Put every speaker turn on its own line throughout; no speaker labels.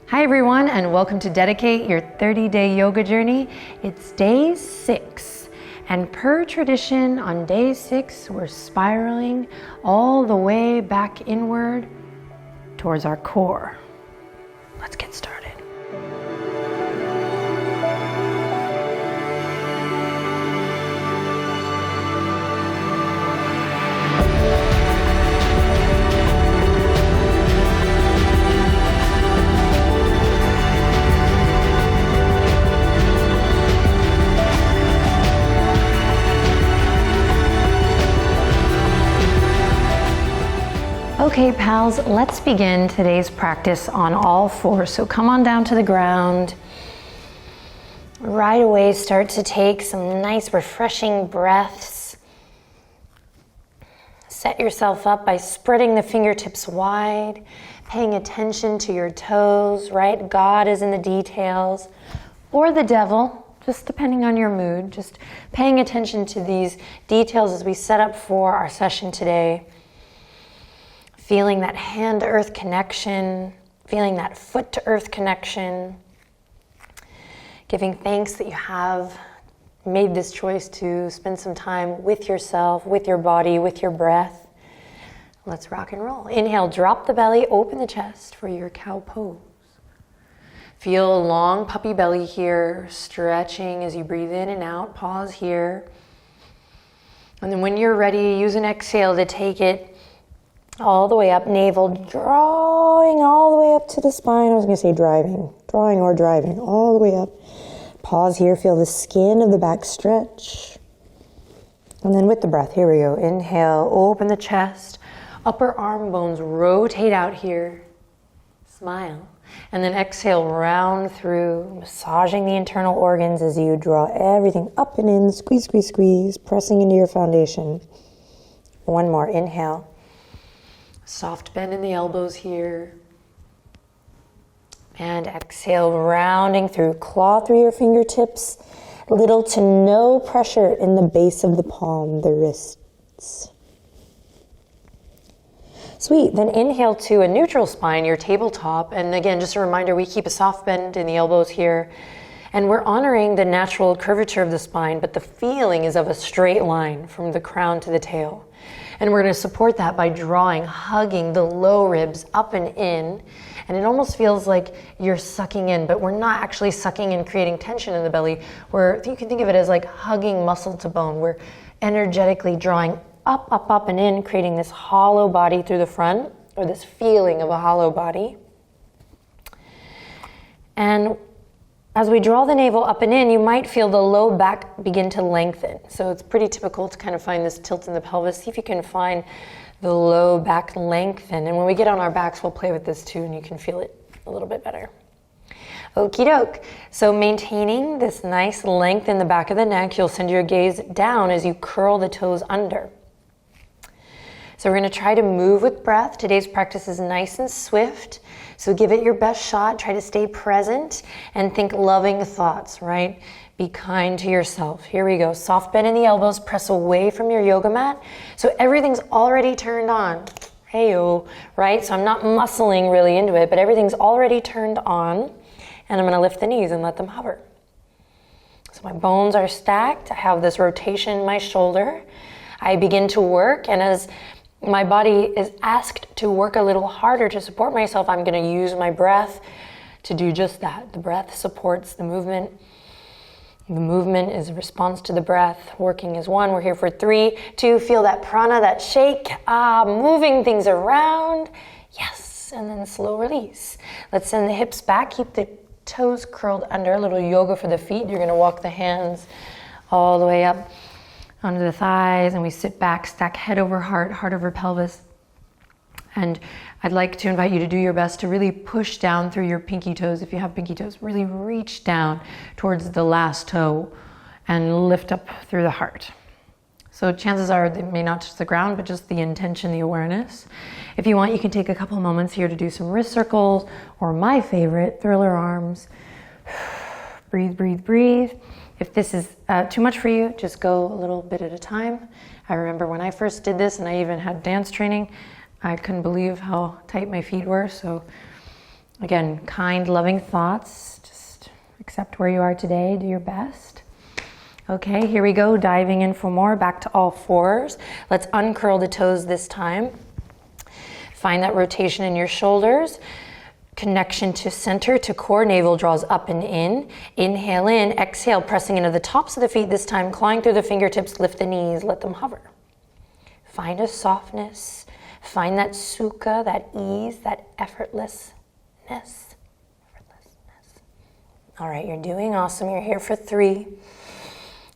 Hi everyone, and welcome to Dedicate Your 30-Day Yoga Journey. It's day 6, and per tradition on day 6, we're spiraling all the way back inward towards our core. Let's get started. Okay, pals, let's begin today's practice on all fours. So come on down to the ground. Right away, start to take some nice, refreshing breaths. Set yourself up by spreading the fingertips wide, paying attention to your toes, right? God is in the details, or the devil, just depending on your mood. Just paying attention to these details as we set up for our session today. Feeling that hand-to-earth connection, feeling that foot-to-earth connection, giving thanks that you have made this choice to spend some time with yourself, with your body, with your breath. Let's rock and roll. Inhale, drop the belly, open the chest for your cow pose. Feel a long puppy belly here, stretching as you breathe in and out. Pause here. And then when you're ready, use an exhale to take it all the way up, navel drawing all the way up to the spine. I was going to say drawing or driving, all the way up. Pause here, feel the skin of the back stretch. And then with the breath, here we go. Inhale, open the chest, upper arm bones rotate out here. Smile. And then exhale, round through, massaging the internal organs as you draw everything up and in, squeeze, squeeze, squeeze, pressing into your foundation. One more, inhale. Soft bend in the elbows here. And exhale, rounding through. Claw through your fingertips. Little to no pressure in the base of the palm, the wrists. Sweet. Then inhale to a neutral spine, your tabletop. And again, just a reminder, we keep a soft bend in the elbows here. And we're honoring the natural curvature of the spine, but the feeling is of a straight line from the crown to the tail. And we're going to support that by drawing, hugging the low ribs up and in. And it almost feels like you're sucking in, but we're not actually sucking in, creating tension in the belly. You can think of it as like hugging muscle to bone. We're energetically drawing up, up, up and in, creating this hollow body through the front, or this feeling of a hollow body. And as we draw the navel up and in, you might feel the low back begin to lengthen. So it's pretty typical to kind of find this tilt in the pelvis. See if you can find the low back lengthen. And when we get on our backs, we'll play with this too, and you can feel it a little bit better. Okie doke. So maintaining this nice length in the back of the neck, you'll send your gaze down as you curl the toes under. So we're going to try to move with breath. Today's practice is nice and swift. So give it your best shot. Try to stay present and think loving thoughts, right? Be kind to yourself. Here we go. Soft bend in the elbows. Press away from your yoga mat. So everything's already turned on. Hey-o, right? So I'm not muscling really into it, but everything's already turned on. And I'm going to lift the knees and let them hover. So my bones are stacked. I have this rotation in my shoulder. I begin to work, and as my body is asked to work a little harder to support myself, I'm going to use my breath to do just that. The breath supports the movement. The movement is a response to the breath. Working as one. We're here for 3, 2. Feel that prana, that shake. Moving things around. Yes. And then slow release. Let's send the hips back. Keep the toes curled under. A little yoga for the feet. You're going to walk the hands all the way up onto the thighs, and we sit back, stack head over heart, heart over pelvis. And I'd like to invite you to do your best to really push down through your pinky toes. If you have pinky toes, really reach down towards the last toe and lift up through the heart. So chances are they may not touch the ground, but just the intention, the awareness. If you want, you can take a couple moments here to do some wrist circles, or my favorite, thriller arms. Breathe, breathe, breathe. If this is too much for you, just go a little bit at a time. I remember when I first did this, and I even had dance training, I couldn't believe how tight my feet were, so Again, kind, loving thoughts. Just accept where you are today. Do your best. Okay, here we go. Diving in for more. Back to all fours. Let's uncurl the toes this time. Find that rotation in your shoulders. Connection to center, to core. Navel draws up and in. Inhale in. Exhale, pressing into the tops of the feet this time. Clawing through the fingertips. Lift the knees. Let them hover. Find a softness. Find that sukha, that ease, that effortlessness. All right, you're doing awesome. You're here for 3.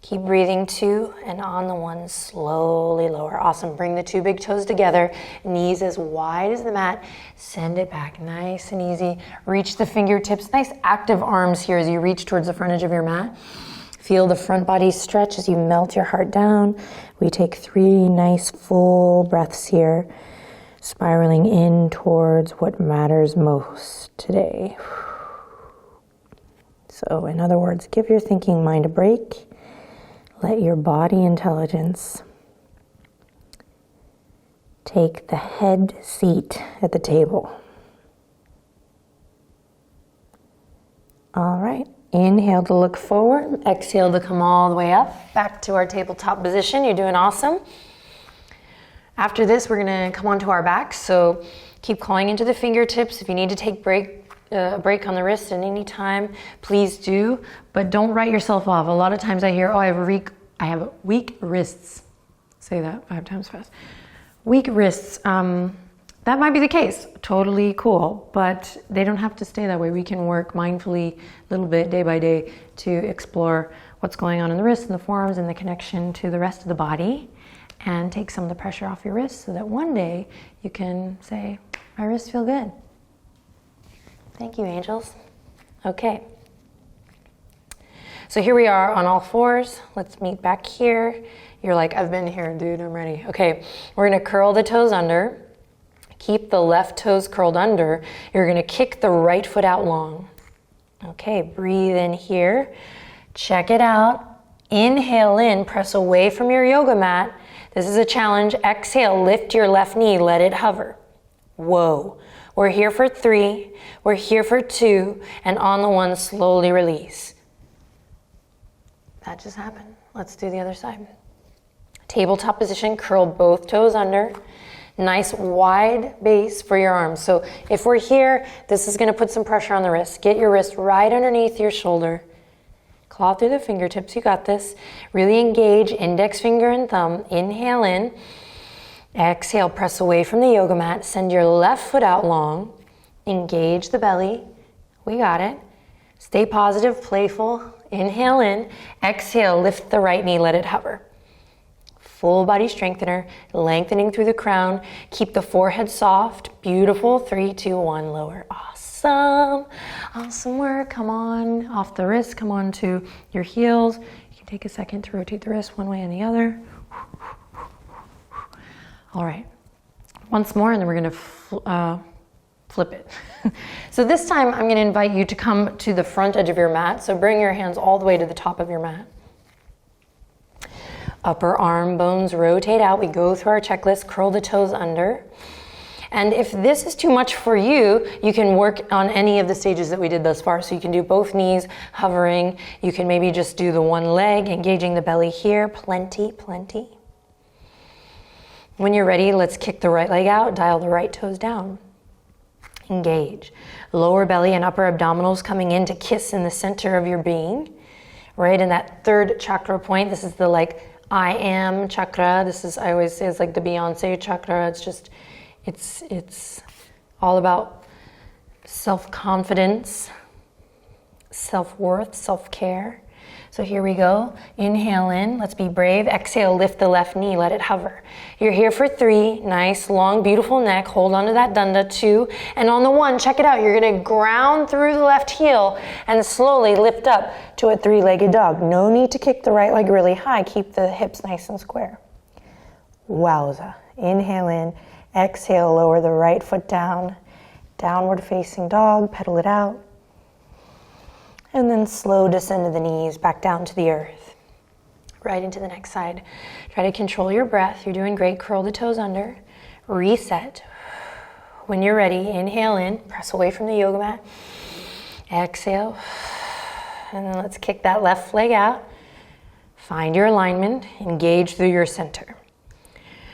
Keep breathing 2, and on the 1, slowly lower. Awesome. Bring the 2 big toes together. Knees as wide as the mat. Send it back nice and easy. Reach the fingertips. Nice active arms here as you reach towards the front edge of your mat. Feel the front body stretch as you melt your heart down. We take 3 nice full breaths here, spiraling in towards what matters most today. So in other words, give your thinking mind a break. Let your body intelligence take the head seat at the table. All right, inhale to look forward. Exhale to come all the way up. Back to our tabletop position. You're doing awesome. After this, we're gonna come onto our backs. So keep clawing into the fingertips. If you need to take a break on the wrist at any time, please do, but don't write yourself off. A lot of times I hear, oh, I have weak wrists. Say that 5 times fast. Weak wrists. That might be the case. Totally cool, but they don't have to stay that way. We can work mindfully a little bit day by day to explore what's going on in the wrists and the forearms and the connection to the rest of the body, and take some of the pressure off your wrists so that one day you can say, my wrists feel good. Thank you, angels. Okay. So here we are on all fours. Let's meet back here. You're like, I've been here, dude, I'm ready. Okay, we're gonna curl the toes under. Keep the left toes curled under. You're gonna kick the right foot out long. Okay, breathe in here. Check it out. Inhale in, press away from your yoga mat. This is a challenge. Exhale, lift your left knee, let it hover. Whoa. We're here for 3, we're here for 2, and on the 1, slowly release. That just happened. Let's do the other side. Tabletop position, curl both toes under. Nice wide base for your arms. So if we're here, this is gonna put some pressure on the wrist. Get your wrist right underneath your shoulder. Claw through the fingertips, you got this. Really engage index finger and thumb. Inhale in. Exhale, press away from the yoga mat. Send your left foot out long. Engage the belly. We got it. Stay positive, playful. Inhale in. Exhale, lift the right knee, let it hover. Full body strengthener, lengthening through the crown. Keep the forehead soft. Beautiful. 3, 2, 1, lower. Awesome. Awesome work. Come on. Off the wrist, come on to your heels. You can take a second to rotate the wrist one way and the other. All right, once more, and then we're gonna flip it. So this time I'm gonna invite you to come to the front edge of your mat. So bring your hands all the way to the top of your mat. Upper arm bones rotate out. We go through our checklist, curl the toes under. And if this is too much for you, you can work on any of the stages that we did thus far. So you can do both knees hovering. You can maybe just do the one leg, engaging the belly here. Plenty. When you're ready, let's kick the right leg out, dial the right toes down. Engage. Lower belly and upper abdominals coming in to kiss in the center of your being. Right in that 3rd chakra point. This is the I am chakra. This is, I always say, it's like the Beyonce chakra. It's just, it's all about self-confidence, self-worth, self-care. So here we go. Inhale in, let's be brave. Exhale, lift the left knee, let it hover. You're here for 3, nice, long, beautiful neck. Hold on to that danda. 2, and on the 1, check it out. You're gonna ground through the left heel and slowly lift up to a 3-legged dog. No need to kick the right leg really high. Keep the hips nice and square. Wowza. Inhale in, exhale, lower the right foot down. Downward facing dog, pedal it out. And then slow descend to the knees, back down to the earth. Right into the next side. Try to control your breath. You're doing great. Curl the toes under. Reset. When you're ready, inhale in, press away from the yoga mat. Exhale. And then let's kick that left leg out. Find your alignment, engage through your center.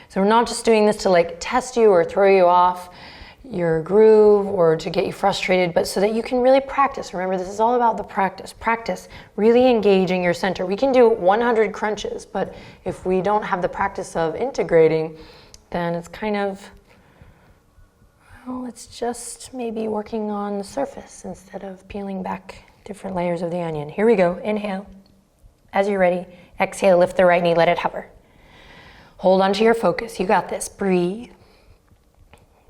So we're not just doing this to like test you or throw you off your groove or to get you frustrated, but so that you can really practice. Remember, this is all about the practice. Practice really engaging your center. We can do 100 crunches, but if we don't have the practice of integrating, then it's kind of, well, it's just maybe working on the surface instead of peeling back different layers of the onion. Here we go. Inhale. As you're ready, exhale, lift the right knee, let it hover. Hold on to your focus. You got this. Breathe.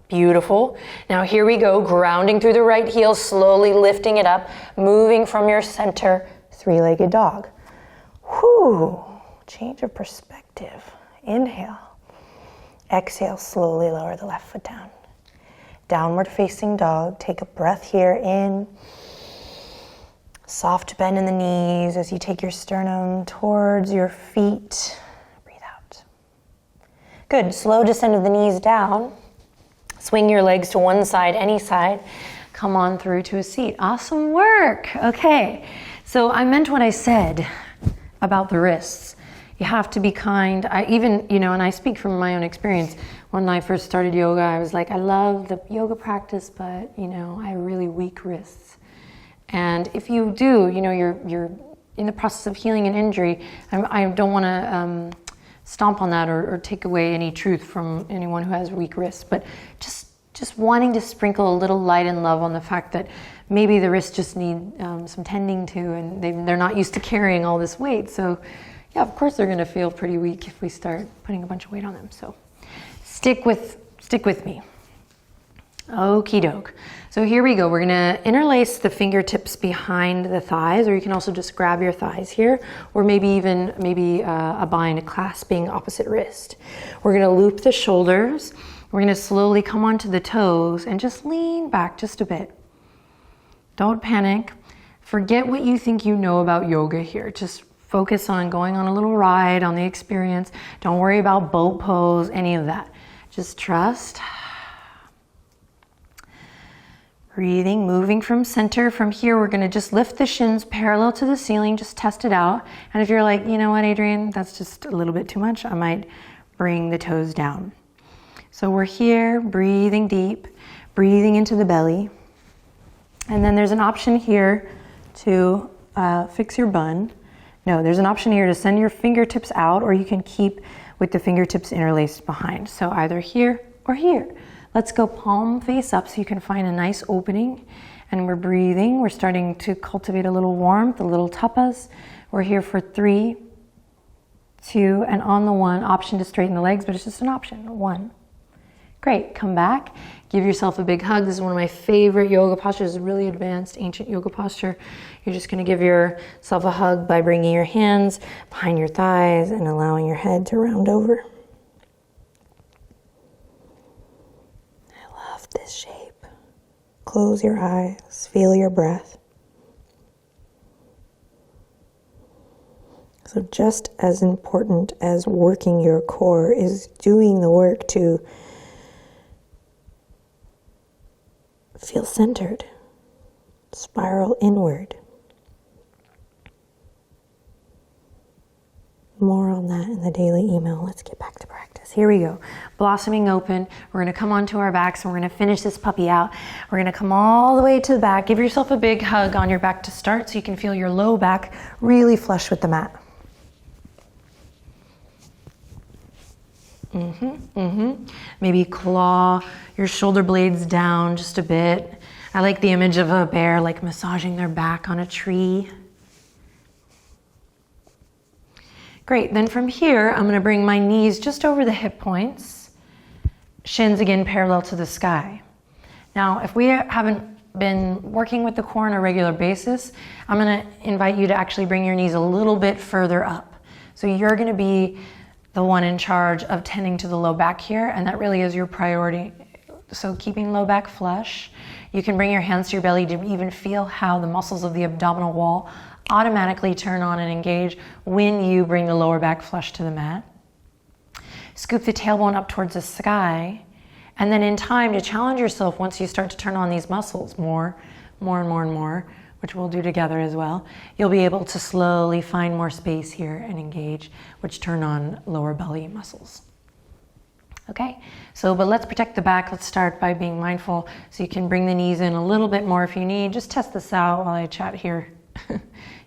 Beautiful. Now here we go, grounding through the right heel, slowly lifting it up, moving from your center, three-legged dog. Whew, change of perspective. Inhale. Exhale, slowly lower the left foot down. Downward facing dog. Take a breath here in. Soft bend in the knees as you take your sternum towards your feet. Breathe out. Good, slow descend of the knees down. Swing your legs to one side, any side. Come on through to a seat. Awesome work. Okay, so I meant what I said about the wrists. You have to be kind. I even, and I speak from my own experience. When I first started yoga, I was like, I love the yoga practice, but, I have really weak wrists. And if you do, you're in the process of healing an injury. I don't want to stomp on that or take away any truth from anyone who has weak wrists, but just wanting to sprinkle a little light and love on the fact that maybe the wrists just need some tending to, and they're not used to carrying all this weight. So yeah, of course they're going to feel pretty weak if we start putting a bunch of weight on them. So stick with me. Okie doke. So here we go. We're gonna interlace the fingertips behind the thighs, or you can also just grab your thighs here, or maybe a bind clasping opposite wrist. We're gonna loop the shoulders. We're gonna slowly come onto the toes and just lean back just a bit. Don't panic. Forget what you think you know about yoga here. Just focus on going on a little ride on the experience. Don't worry about boat pose, any of that. Just trust. Breathing, moving from center. From here, we're gonna just lift the shins parallel to the ceiling, just test it out. And if you're like, you know what, Adrienne, that's just a little bit too much, I might bring the toes down. So we're here, breathing deep, breathing into the belly. And then there's an option here to fix your bun. No, there's an option here to send your fingertips out, or you can keep with the fingertips interlaced behind. So either here or here. Let's go palm face up so you can find a nice opening. And we're breathing. We're starting to cultivate a little warmth, a little tapas. We're here for 3, 2, and on the 1, option to straighten the legs, but it's just an option. 1. Great, come back. Give yourself a big hug. This is one of my favorite yoga postures, a really advanced ancient yoga posture. You're just gonna give yourself a hug by bringing your hands behind your thighs and allowing your head to round over. This shape. Close your eyes, feel your breath. So just as important as working your core is doing the work to feel centered, spiral inward. More on that in the daily email. Let's get back to practice. Here we go. Blossoming open. We're gonna come onto our backs and we're gonna finish this puppy out. We're gonna come all the way to the back. Give yourself a big hug on your back to start so you can feel your low back really flush with the mat. Maybe claw your shoulder blades down just a bit. I like the image of a bear like massaging their back on a tree. Great, then from here, I'm gonna bring my knees just over the hip points. Shins again parallel to the sky. Now, if we haven't been working with the core on a regular basis, I'm gonna invite you to actually bring your knees a little bit further up. So you're gonna be the one in charge of tending to the low back here, and that really is your priority. So keeping low back flush. You can bring your hands to your belly to even feel how the muscles of the abdominal wall automatically turn on and engage when you bring the lower back flush to the mat. Scoop the tailbone up towards the sky And then in time, to challenge yourself, once you start to turn on these muscles more and more, which we'll do together as well, you'll be able to slowly find more space here and engage, which turn on lower belly muscles. Okay, but let's protect the back. Let's start by being mindful. So you can bring the knees in a little bit more if you need. Just test this out while I chat here. You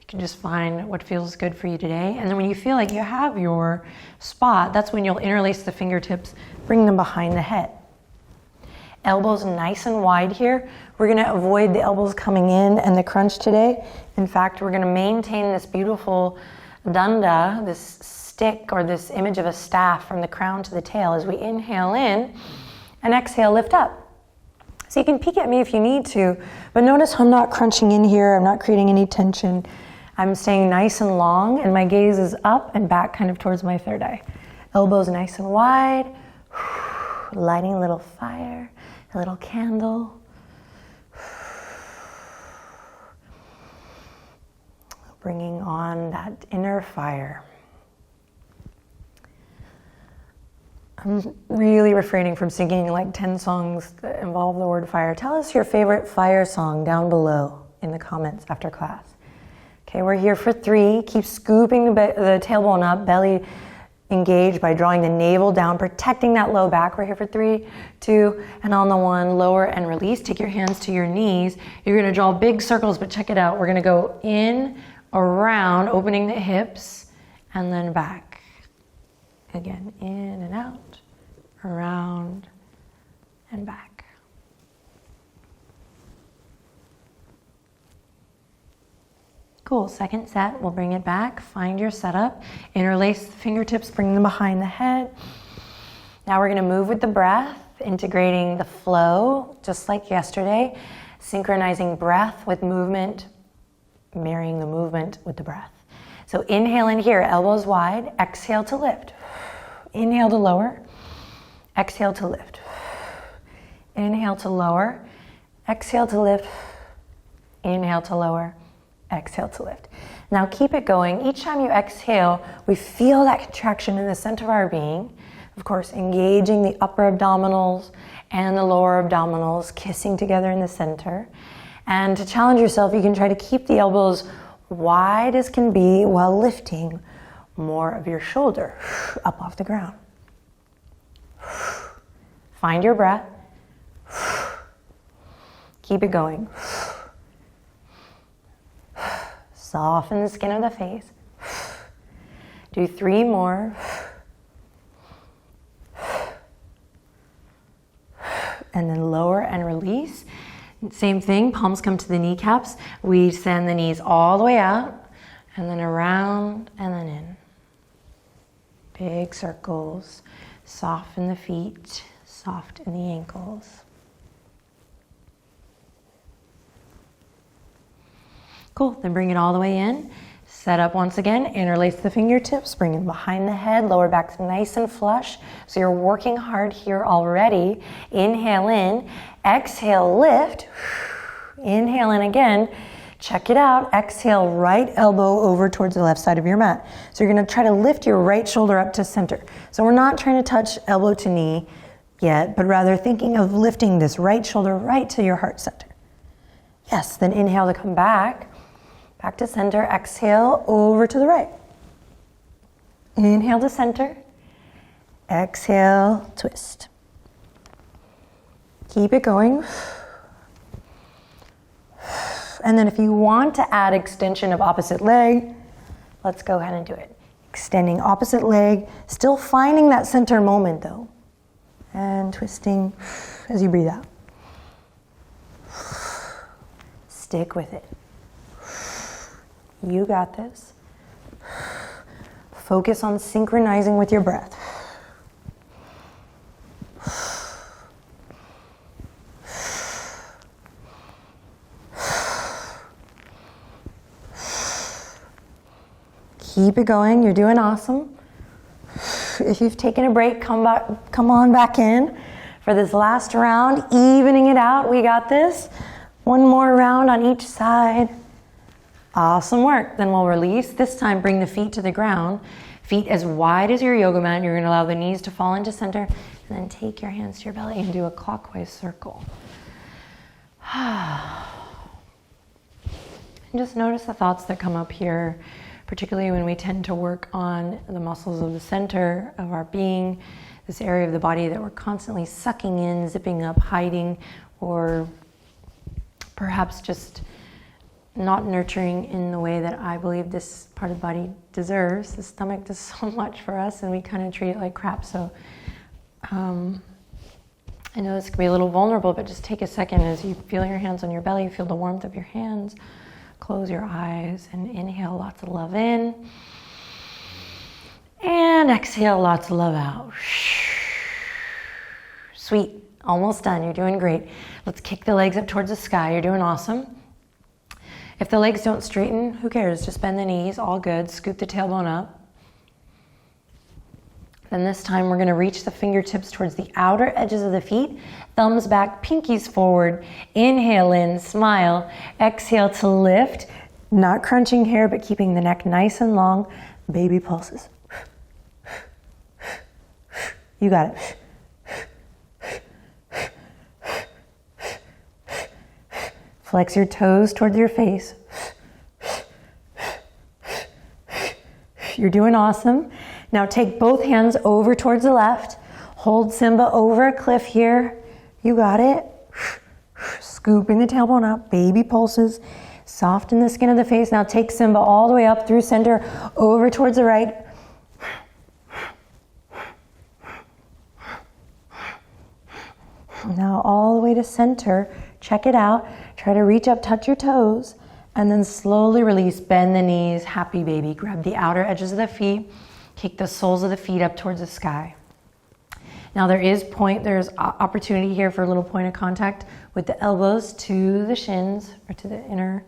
can just find what feels good for you today. And then when you feel like you have your spot, that's when you'll interlace the fingertips, bring them behind the head. Elbows nice and wide here. We're gonna avoid the elbows coming in and the crunch today. In fact, we're gonna maintain this beautiful danda, this stick or this image of a staff from the crown to the tail as we inhale in and exhale, lift up. So you can peek at me if you need to, but notice I'm not crunching in here. I'm not creating any tension. I'm staying nice and long and my gaze is up and back kind of towards my third eye. Elbows nice and wide, lighting a little fire. A little candle. Bringing on that inner fire. I'm really refraining from singing like 10 songs that involve the word fire. Tell us your favorite fire song down below in the comments after class. Okay, we're here for 3. Keep scooping the tailbone up, belly engage by drawing the navel down, protecting that low back. We're here for 3, 2, and on the 1, lower and release. Take your hands to your knees. You're gonna draw big circles, but check it out. We're gonna go in, around, opening the hips, and then back. Again, in and out, around, and back. Cool, second set, we'll bring it back. Find your setup. Interlace the fingertips, bring them behind the head. Now we're gonna move with the breath, integrating the flow, just like yesterday. Synchronizing breath with movement, marrying the movement with the breath. So inhale in here, elbows wide, exhale to lift. Inhale to lower, exhale to lift. Inhale to lower, exhale to lift. Inhale to lower, exhale to lift. Now keep it going. Each time you exhale, we feel that contraction in the center of our being. Of course, engaging the upper abdominals and the lower abdominals, kissing together in the center. And to challenge yourself, you can try to keep the elbows wide as can be while lifting more of your shoulder up off the ground. Find your breath. Keep it going. Soften the skin of the face. Do 3 more. And then lower and release. Same thing, palms come to the kneecaps. We send the knees all the way out and then around and then in. Big circles. Soften the feet, soften the ankles. Cool, then bring it all the way in. Set up once again, interlace the fingertips, bring it behind the head, lower back's nice and flush. So you're working hard here already. Inhale in, exhale, lift. Inhale in again, check it out. Exhale, right elbow over towards the left side of your mat. So you're gonna try to lift your right shoulder up to center. So we're not trying to touch elbow to knee yet, but rather thinking of lifting this right shoulder right to your heart center. Yes, then inhale to come back. Back to center, exhale, over to the right. Inhale to center, exhale, twist. Keep it going. And then if you want to add extension of opposite leg, let's go ahead and do it. Extending opposite leg, still finding that center moment though. And twisting as you breathe out. Stick with it. You got this. Focus on synchronizing with your breath. Keep it going. You're doing awesome. If you've taken a break, come on back in for this last round, evening it out. We got this. One more round on each side. Awesome work. Then we'll release. This time, bring the feet to the ground. Feet as wide as your yoga mat. You're going to allow the knees to fall into center. And then take your hands to your belly and do a clockwise circle. And just notice the thoughts that come up here, particularly when we tend to work on the muscles of the center of our being, this area of the body that we're constantly sucking in, zipping up, hiding, or perhaps just not nurturing in the way that I believe this part of the body deserves. The stomach does so much for us and we kind of treat it like crap. So I know this can be a little vulnerable, but just take a second as you feel your hands on your belly, feel the warmth of your hands. Close your eyes and inhale lots of love in. And exhale lots of love out. Sweet, almost done, you're doing great. Let's kick the legs up towards the sky, you're doing awesome. If the legs don't straighten, who cares? Just bend the knees, all good. Scoop the tailbone up. Then this time we're gonna reach the fingertips towards the outer edges of the feet. Thumbs back, pinkies forward. Inhale in, smile. Exhale to lift. Not crunching here, but keeping the neck nice and long. Baby pulses. You got it. Flex your toes towards your face. You're doing awesome. Now take both hands over towards the left. Hold Simba over a cliff here. You got it. Scooping the tailbone up, baby pulses. Soften the skin of the face. Now take Simba all the way up through center, over towards the right. Now all the way to center. Check it out. Try to reach up, touch your toes, and then slowly release. Bend the knees, happy baby. Grab the outer edges of the feet. Kick the soles of the feet up towards the sky. Now there's opportunity here for a little point of contact with the elbows to the shins, or to the inner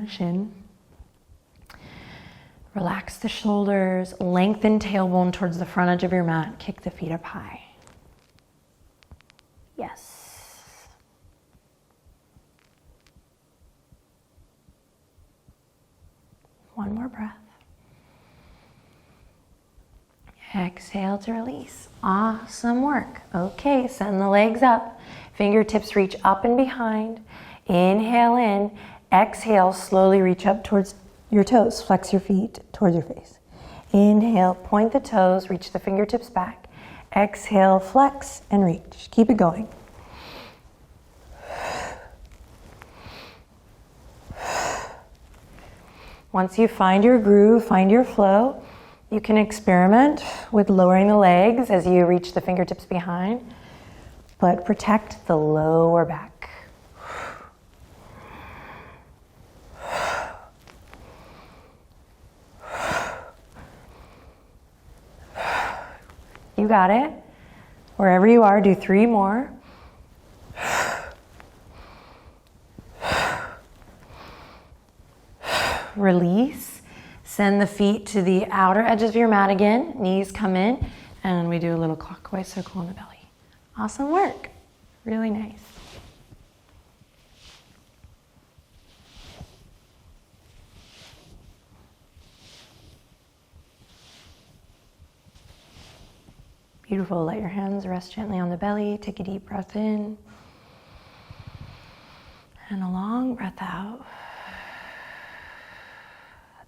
shin. Relax the shoulders, lengthen tailbone towards the front edge of your mat. Kick the feet up high. Yes. One more breath. Exhale to release. Awesome work. Okay, send the legs up. Fingertips reach up and behind. Inhale in. Exhale, slowly reach up towards your toes. Flex your feet towards your face. Inhale, point the toes, reach the fingertips back. Exhale, flex and reach. Keep it going. Once you find your groove, find your flow, you can experiment with lowering the legs as you reach the fingertips behind, but protect the lower back. You got it. Wherever you are, do 3 more. Release. Send the feet to the outer edges of your mat again. Knees come in, and we do a little clockwise circle on the belly. Awesome work. Really nice. Beautiful. Let your hands rest gently on the belly. Take a deep breath in. And a long breath out.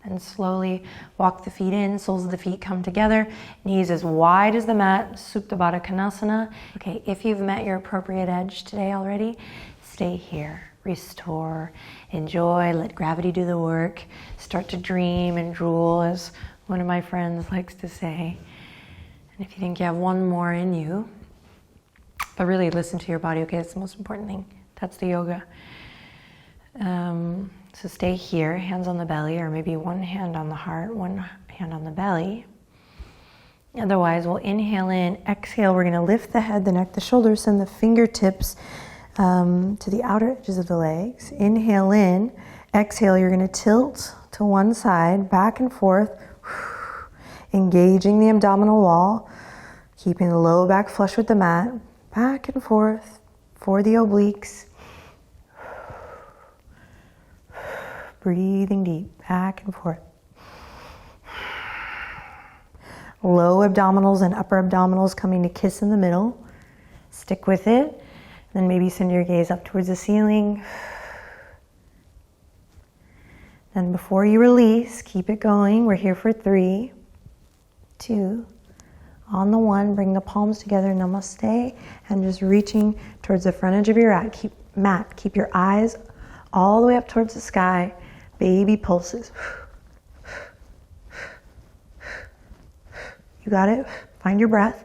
And slowly walk the feet in, soles of the feet come together, knees as wide as the mat, Supta Baddha Konasana. Okay, if you've met your appropriate edge today already, stay here, restore, enjoy, let gravity do the work, start to dream and drool, as one of my friends likes to say. And if you think you have one more in you, but really listen to your body, okay, that's the most important thing. That's the yoga. So stay here, hands on the belly, or maybe one hand on the heart, one hand on the belly. Otherwise, we'll inhale in, exhale. We're gonna lift the head, the neck, the shoulders, send the fingertips to the outer edges of the legs. Inhale in, exhale, you're gonna tilt to one side, back and forth, engaging the abdominal wall, keeping the low back flush with the mat, back and forth for the obliques. Breathing deep, back and forth. Low abdominals and upper abdominals coming to kiss in the middle. Stick with it. Then maybe send your gaze up towards the ceiling. Then before you release, keep it going. We're here for 3, 2, on the 1, bring the palms together, namaste, and just reaching towards the front edge of your mat. Keep your eyes all the way up towards the sky. Baby pulses. You got it? Find your breath.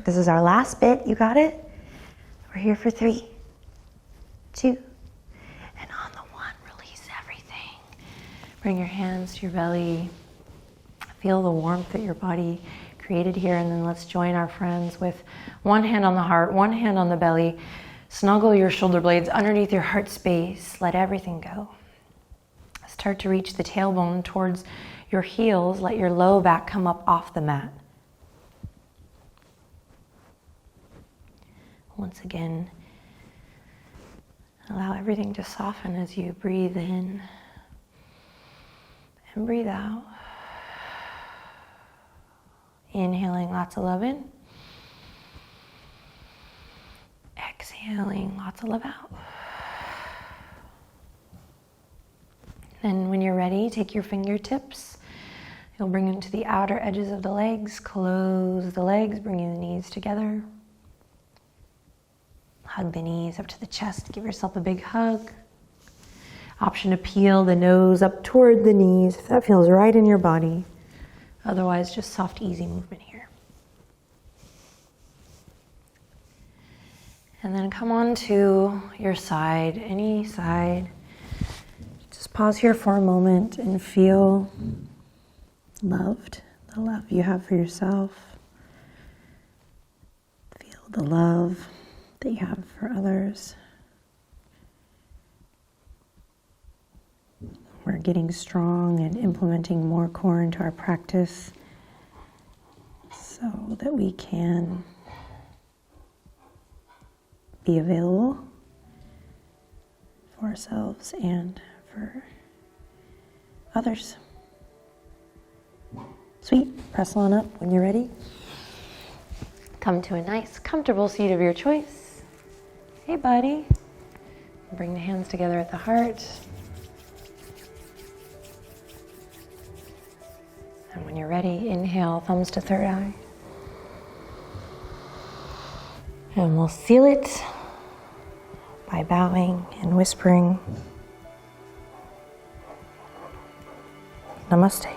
This is our last bit. You got it? We're here for 3, 2, and on the 1, release everything. Bring your hands to your belly. Feel the warmth that your body created here, and then let's join our friends with one hand on the heart, one hand on the belly. Snuggle your shoulder blades underneath your heart space. Let everything go. Start to reach the tailbone towards your heels. Let your low back come up off the mat. Once again, allow everything to soften as you breathe in and breathe out. Inhaling lots of love in. Exhaling lots of love out. Then when you're ready, take your fingertips. You'll bring them to the outer edges of the legs. Close the legs, bringing the knees together. Hug the knees up to the chest. Give yourself a big hug. Option to peel the nose up toward the knees if that feels right in your body. Otherwise, just soft, easy movement here. And then come on to your side, any side. Just pause here for a moment and feel loved, the love you have for yourself. Feel the love that you have for others. We're getting strong and implementing more core into our practice so that we can be available for ourselves and for others. Sweet. Press on up when you're ready. Come to a nice, comfortable seat of your choice. Hey, buddy. Bring the hands together at the heart. And when you're ready, inhale, thumbs to third eye. And we'll seal it by bowing and whispering, Namaste.